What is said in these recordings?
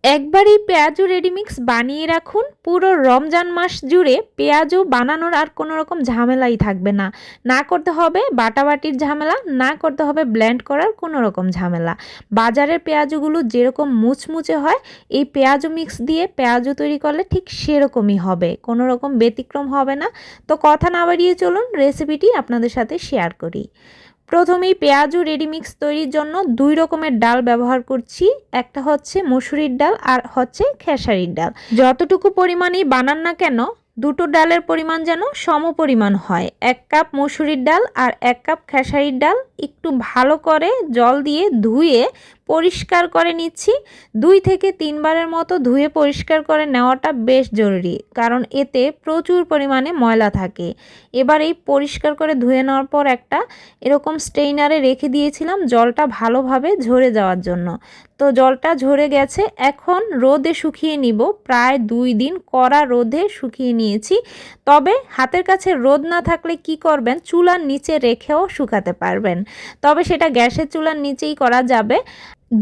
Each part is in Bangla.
একবারই পেঁয়াজু রেডি মিক্স বানিয়ে রাখুন, পুরো রমজান মাস জুড়ে পেঁয়াজু বানানোর আর কোনো রকম ঝামেলাই থাকবে না। না করতে হবে বাটাবাটির ঝামেলা, না করতে হবে ব্লেন্ড করার কোনো রকম ঝামেলা। বাজারের পেঁয়াজুগুলো যেরকম মুচমুচে হয়, এই পেঁয়াজু মিক্স দিয়ে পেঁয়াজু তৈরি করলে ঠিক সেরকমই হবে, কোনো রকম ব্যতিক্রম হবে না। তো কথা না বাড়িয়ে চলুন রেসিপিটি আপনাদের সাথে শেয়ার করি। প্রথমেই পেঁয়াজু রেডি মিক্স তৈরির জন্য দুই রকমের ডাল ব্যবহার করছি। একটা হচ্ছে মসুরির ডাল আর হচ্ছে খেসারির ডাল। যতটুকু পরিমাণেই বানান না কেন দুটো ডালের পরিমাণ যেন সমপরিমাণ হয়। 1 কাপ মসুরির ডাল আর 1 কাপ খেসারির ডাল একটু ভালো করে জল দিয়ে ধুয়ে পরিষ্কার করে নিচ্ছি। 2 থেকে 3 বারের মতো ধুয়ে পরিষ্কার করে নেওয়াটা বেশ জরুরি, কারণ এতে প্রচুর পরিমাণে ময়লা থাকে। এবার এই পরিষ্কার করে ধুয়ে নেওয়ার পর একটা এরকম স্টেইনারে রেখে দিয়েছিলাম জলটা ভালোভাবে ঝরে যাওয়ার জন্য। তো জলটা ঝরে গেছে, এখন রোদে শুকিয়ে নিব। প্রায় 2 দিন কড়া রোদে শুকিয়ে নিয়েছি। তবে হাতের কাছে রোদ না থাকলে কি করবেন, চুলার নিচে রেখেও শুকাতে পারবেন, তবে সেটা গ্যাসের চুলার নিচেই করা যাবে।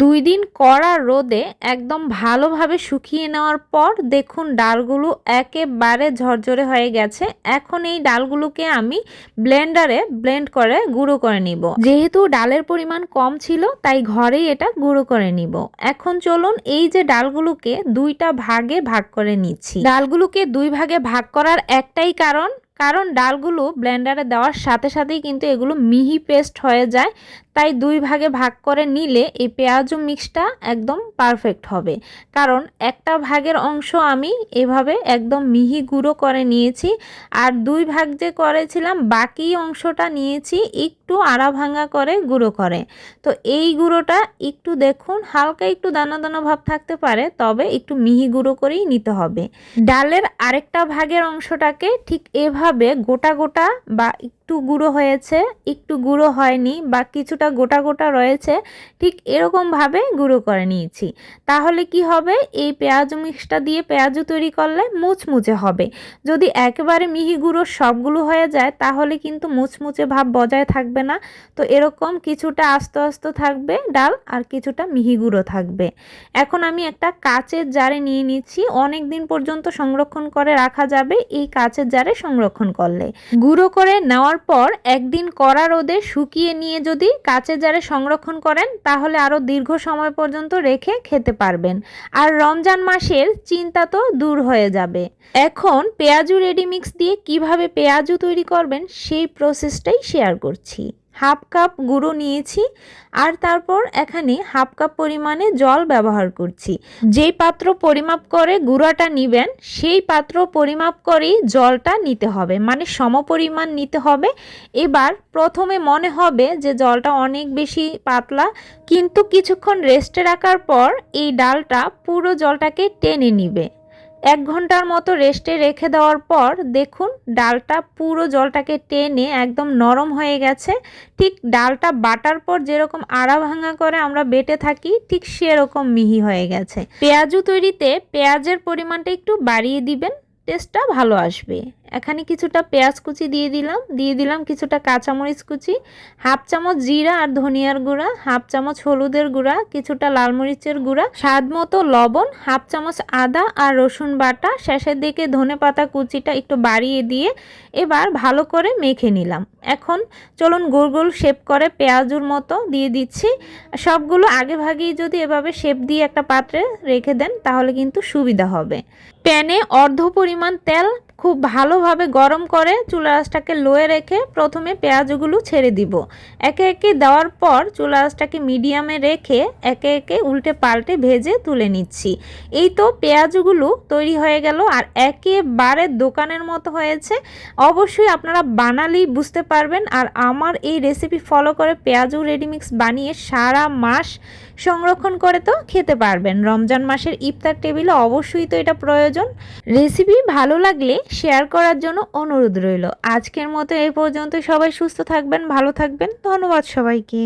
2 দিন কড়া রোদে একদম ভালোভাবে শুকিয়ে নেওয়ার পর দেখুন ডালগুলো একেবারে ঝরঝরে হয়ে গেছে। এখন এই ডালগুলোকে আমি ব্লেন্ডারে ব্লেন্ড করে গুঁড়ো করে নিব। যেহেতু ডালের পরিমাণ কম ছিল তাই ঘরেই এটা গুঁড়ো করে নিব। এখন চলুন এই যে ডালগুলোকে 2টা ভাগে ভাগ করে নিচ্ছি। ডালগুলোকে 2 ভাগে ভাগ করার একটাই কারণ ডালগুলো ব্লেন্ডারে দেওয়ার সাথে সাথেই কিন্তু এগুলো মিহি পেস্ট হয়ে যায়। তাই 2 ভাগে ভাগ করে নিলে এই পেঁয়াজু মিক্সটা একদম পারফেক্ট হবে। কারণ একটা ভাগের অংশ আমি এভাবে একদম মিহি গুঁড়ো করে নিয়েছি, আর 2 ভাগ যে করেছিলাম বাকি অংশটা নিয়েছি একটু আড়া ভাঙা করে গুঁড়ো করে। তো এই গুঁড়োটা একটু দেখুন হালকা একটু দানা দানা ভাব থাকতে পারে, তবে একটু মিহি গুঁড়ো করেই নিতে হবে। ডালের আরেকটা ভাগের অংশটাকে ঠিক এভাবে গোটা গোটা বা একটু গুঁড়ো হয়েছে, একটু গুঁড়ো হয়নি বা কিছুটা গোটা গোটা রয়েছে, ঠিক এরকমভাবে গুঁড়ো করে নিয়েছি। তাহলে কি হবে, এই পেঁয়াজু মিক্সটা দিয়ে পেঁয়াজু তৈরি করলে মুচমুচে হবে। যদি একেবারে মিহি গুঁড়ো সবগুলো হয়ে যায় তাহলে কিন্তু মুচমুচে ভাব বজায় থাকবে না। তো এরকম কিছুটা আস্তে আস্তে থাকবে ডাল আর কিছুটা মিহি গুঁড়ো থাকবে। এখন আমি একটা কাচের জারে নিয়ে নিচ্ছি, অনেক দিন পর্যন্ত সংরক্ষণ করে রাখা যাবে এই কাচের জারে সংরক্ষণ করলে। গুঁড়ো করে নেওয়ার পর একদিন কড়া রোদে শুকিয়ে নিয়ে যদি কাচের জারে সংরক্ষণ করেন তাহলে আরও দীর্ঘ সময় পর্যন্ত রেখে খেতে পারবেন, আর রমজান মাসের চিন্তা তো দূর হয়ে যাবে। এখন পেঁয়াজু রেডি মিক্স দিয়ে কিভাবে পেঁয়াজু তৈরি করবেন সেই প্রসেসটাই শেয়ার করছি। 1/2 কাপ গুঁড়ো নিয়েছি আর তারপর এখানে 1/2 কাপ পরিমাণে জল ব্যবহার করছি। যেই পাত্র পরিমাপ করে গুঁড়োটা নিবেন সেই পাত্র পরিমাপ করেই জলটা নিতে হবে, মানে সমপরিমাণ নিতে হবে। এবার প্রথমে মনে হবে যে জলটা অনেক বেশি পাতলা, কিন্তু কিছুক্ষণ রেস্টে রাখার পর এই ডালটা পুরো জলটাকে টেনে নিবে। 1 ঘন্টার মতো রেস্টে রেখে দেওয়ার পর দেখুন ডালটা পুরো জলটাকে টেনে একদম নরম হয়ে গেছে। ঠিক ডালটা বাটার পর যেরকম আড়া ভাঙা করে আমরা বেটে থাকি ঠিক সেরকম মিহি হয়ে গেছে। পেঁয়াজু তৈরিতে পেঁয়াজের পরিমাণটা একটু বাড়িয়ে দিবেন, টেস্টটা ভালো আসবে। এখানে কিছুটা পেঁয়াজ কুচি দিয়ে দিলাম কিছুটা কাঁচামরিচ কুচি, 1/2 চামচ জিরা আর ধনিয়ার গুঁড়া, 1/2 চামচ হলুদের গুঁড়া, কিছুটা লাল মরিচের গুঁড়া, স্বাদ মতো লবণ, 1/2 চামচ আদা আর রসুন বাটা, শেষের দিকে ধনেপাতা কুচিটা একটু বাড়িয়ে দিয়ে এবার ভালো করে মেখে নিলাম। এখন চলুন গোল গোল শেপ করে পেঁয়াজুর মতো দিয়ে দিচ্ছি। সবগুলো আগে ভাগেই যদি এভাবে শেপ দিয়ে একটা পাত্রে রেখে দেন তাহলে কিন্তু সুবিধা হবে। প্যানে অর্ধ পরিমাণ তেল খুব ভালোভাবে গরম করে চুলা আঁচটাকে লোয়ে রেখে প্রথমে পেঁয়াজগুলো ছেড়ে দিব। একে একে দেওয়ার পর চুলা আঁচটাকে মিডিয়ামে রেখে একে একে উল্টে পাল্টে ভেজে তুলে নিচ্ছি। এই তো পেঁয়াজগুলো তৈরি হয়ে গেল আর একেবারে দোকানের মতো হয়েছে। অবশ্যই আপনারা বানালেই বুঝতে পারবেন। আর আমার এই রেসিপি ফলো করে পেঁয়াজু রেডিমিক্স বানিয়ে সারা মাস সংরক্ষণ করে তো খেতে পারবেন। রমজান মাসের ইফতার টেবিলে অবশ্যই তো এটা প্রয়োজন। রেসিপি ভালো লাগলে শেয়ার করার জন্য অনুরোধ রইল। আজকের মতো এই পর্যন্ত, সবাই সুস্থ থাকবেন, ভালো থাকবেন। ধন্যবাদ সবাইকে।